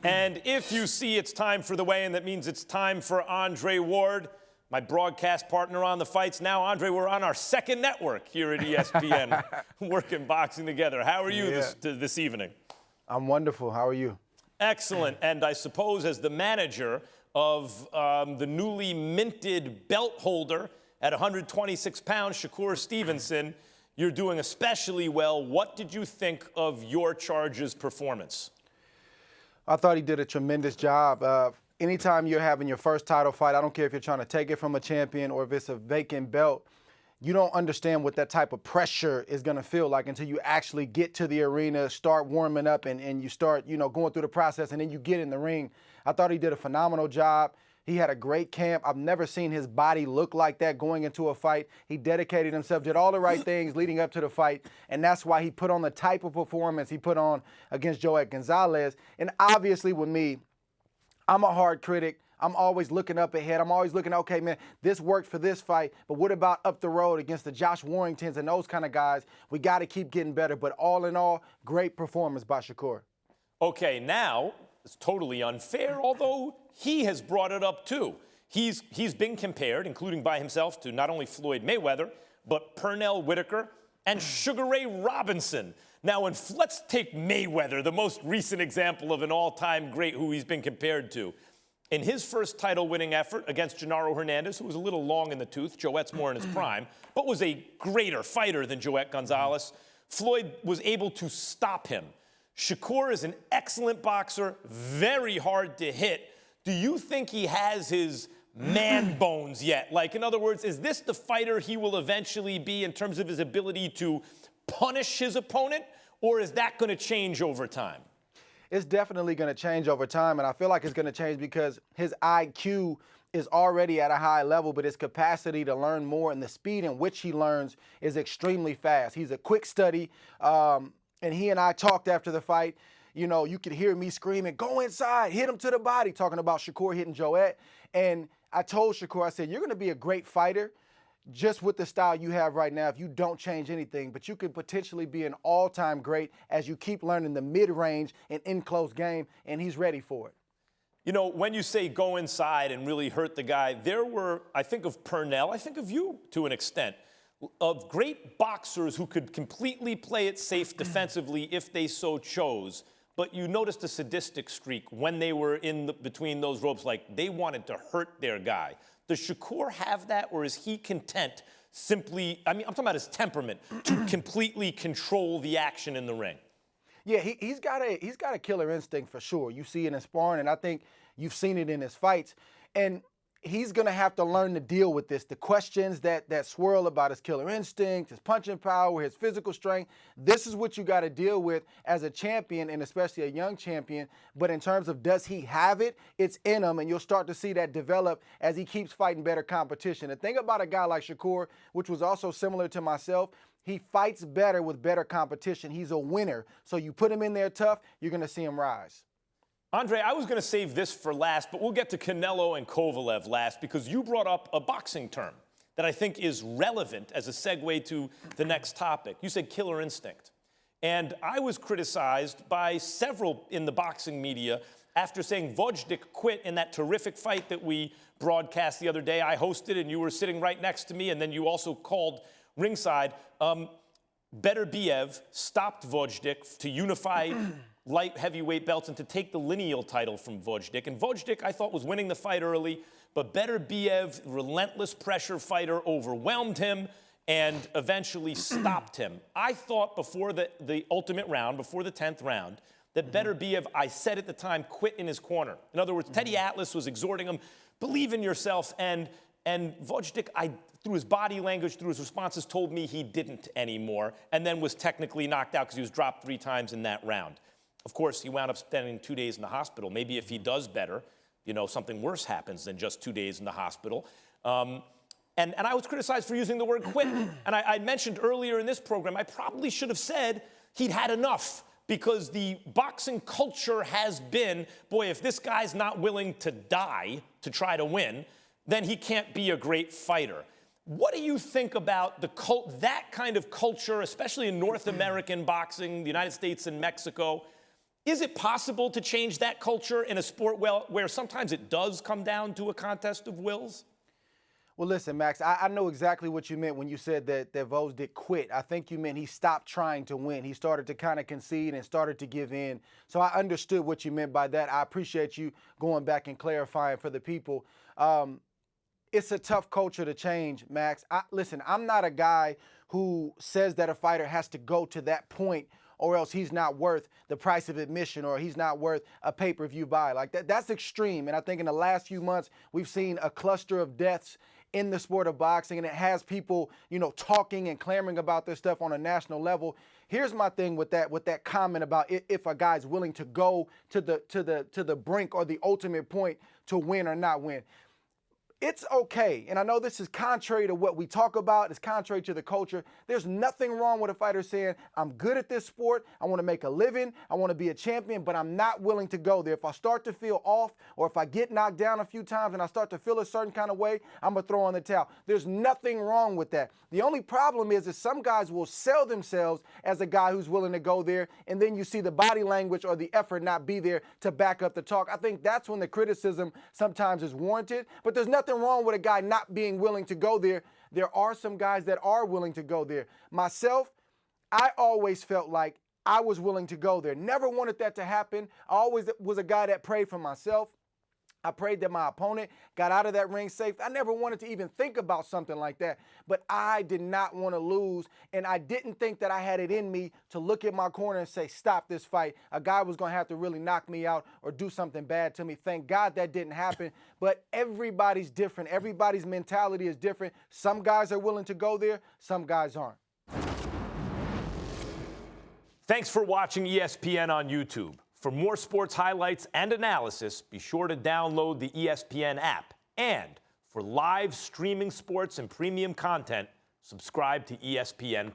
And if you see it's time for the weigh-in, that means it's time for Andre Ward, my broadcast partner on the fights. Now, Andre, we're on our second network here at ESPN, working boxing together. How are you this evening? I'm wonderful. How are you? Excellent. And I suppose as the manager of the newly minted belt holder at 126 pounds, Shakur Stevenson, you're doing especially well. What did you think of your charge's performance? I thought he did a tremendous job. Anytime you're having your first title fight, I don't care if you're trying to take it from a champion or if it's a vacant belt, you don't understand what that type of pressure is going to feel like until you actually get to the arena, start warming up, and you start, going through the process, and then you get in the ring. I thought he did a phenomenal job. He had a great camp. I've never seen his body look like that going into a fight. He dedicated himself, did all the right things leading up to the fight, and that's why he put on the type of performance he put on against Joet Gonzalez. And obviously with me, I'm a hard critic. I'm always looking up ahead. I'm always looking, okay, man, this worked for this fight, but what about up the road against the Josh Warringtons and those kind of guys? We got to keep getting better. But all in all, great performance by Shakur. Okay, now it's totally unfair, although he has brought it up too. He's been compared, including by himself, to not only Floyd Mayweather, but Pernell Whitaker and Sugar Ray Robinson. Now, let's take Mayweather, the most recent example of an all-time great who he's been compared to. In his first title-winning effort against Genaro Hernandez, who was a little long in the tooth, Joet's more in his prime, but was a greater fighter than Joet Gonzalez, Floyd was able to stop him. Shakur is an excellent boxer, very hard to hit. Do you think he has his man bones yet? Like, in other words, is this the fighter he will eventually be in terms of his ability to punish his opponent, or is that going to change over time? It's definitely going to change over time, and I feel like it's going to change because his IQ is already at a high level, but his capacity to learn more and the speed in which he learns is extremely fast. He's a quick study, and he and I talked after the fight. You could hear me screaming, go inside, hit him to the body, talking about Shakur hitting Joet. And I told Shakur, I said, you're going to be a great fighter just with the style you have right now if you don't change anything, but you could potentially be an all-time great as you keep learning the mid-range and in-close game, and he's ready for it. When you say go inside and really hurt the guy, there were, I think of Pernell, I think of you to an extent, of great boxers who could completely play it safe defensively if they so chose. But you noticed a sadistic streak when they were between those ropes, like they wanted to hurt their guy. Does Shakur have that, or is he content simply, I'm talking about his temperament, to completely control the action in the ring? Yeah, he's got a killer instinct for sure. You see it in sparring, and I think you've seen it in his fights. And he's going to have to learn to deal with this. The questions that swirl about his killer instinct, his punching power, his physical strength, this is what you got to deal with as a champion, and especially a young champion. But in terms of does he have it, it's in him, and you'll start to see that develop as he keeps fighting better competition. The thing about a guy like Shakur, which was also similar to myself, he fights better with better competition. He's a winner. So you put him in there tough, you're going to see him rise. Andre, I was going to save this for last, but we'll get to Canelo and Kovalev last because you brought up a boxing term that I think is relevant as a segue to the next topic. You said killer instinct. And I was criticized by several in the boxing media after saying Vojtic quit in that terrific fight that we broadcast the other day. I hosted and you were sitting right next to me, and then you also called ringside. Beterbiev stopped Vojtic to unify light heavyweight belts and to take the lineal title from Vojtic. And Vojtic, I thought, was winning the fight early, but Beterbiev, relentless pressure fighter, overwhelmed him and eventually stopped him. I thought before the ultimate round, before the 10th round, that Beterbiev, I said at the time, quit in his corner. In other words, Teddy Atlas was exhorting him, believe in yourself, and Vojtic, through his body language, through his responses, told me he didn't anymore, and then was technically knocked out because he was dropped 3 times in that round. Of course, he wound up spending 2 days in the hospital. Maybe if he does better, something worse happens than just 2 days in the hospital. And I was criticized for using the word quit. And I mentioned earlier in this program, I probably should have said he'd had enough, because the boxing culture has been, boy, if this guy's not willing to die to try to win, then he can't be a great fighter. What do you think about that kind of culture, especially in North American boxing, the United States and Mexico? Is it possible to change that culture in a sport where sometimes it does come down to a contest of wills? Well, listen, Max, I know exactly what you meant when you said that Vojtich quit. I think you meant he stopped trying to win. He started to kind of concede and started to give in. So I understood what you meant by that. I appreciate you going back and clarifying for the people. It's a tough culture to change, Max. Listen, I'm not a guy who says that a fighter has to go to that point or else he's not worth the price of admission or he's not worth a pay-per-view buy. Like that's extreme. And I think in the last few months, we've seen a cluster of deaths in the sport of boxing, and it has people, talking and clamoring about this stuff on a national level. Here's my thing with that comment about if a guy's willing to go to the brink or the ultimate point to win or not win. It's okay, and I know this is contrary to what we talk about, it's contrary to the culture. There's nothing wrong with a fighter saying, I'm good at this sport, I want to make a living, I want to be a champion, but I'm not willing to go there. If I start to feel off, or if I get knocked down a few times and I start to feel a certain kind of way, I'm going to throw on the towel. There's nothing wrong with that. The only problem is that some guys will sell themselves as a guy who's willing to go there, and then you see the body language or the effort not be there to back up the talk. I think that's when the criticism sometimes is warranted, but there's nothing wrong with a guy not being willing to go there. There are some guys that are willing to go there. Myself, I always felt like I was willing to go there. Never wanted that to happen. I always was a guy that prayed for myself. I prayed that my opponent got out of that ring safe. I never wanted to even think about something like that, but I did not want to lose, and I didn't think that I had it in me to look at my corner and say, stop this fight. A guy was going to have to really knock me out or do something bad to me. Thank God that didn't happen, but everybody's different. Everybody's mentality is different. Some guys are willing to go there, some guys aren't. Thanks for watching ESPN on YouTube. For more sports highlights and analysis, be sure to download the ESPN app. And for live streaming sports and premium content, subscribe to ESPN+.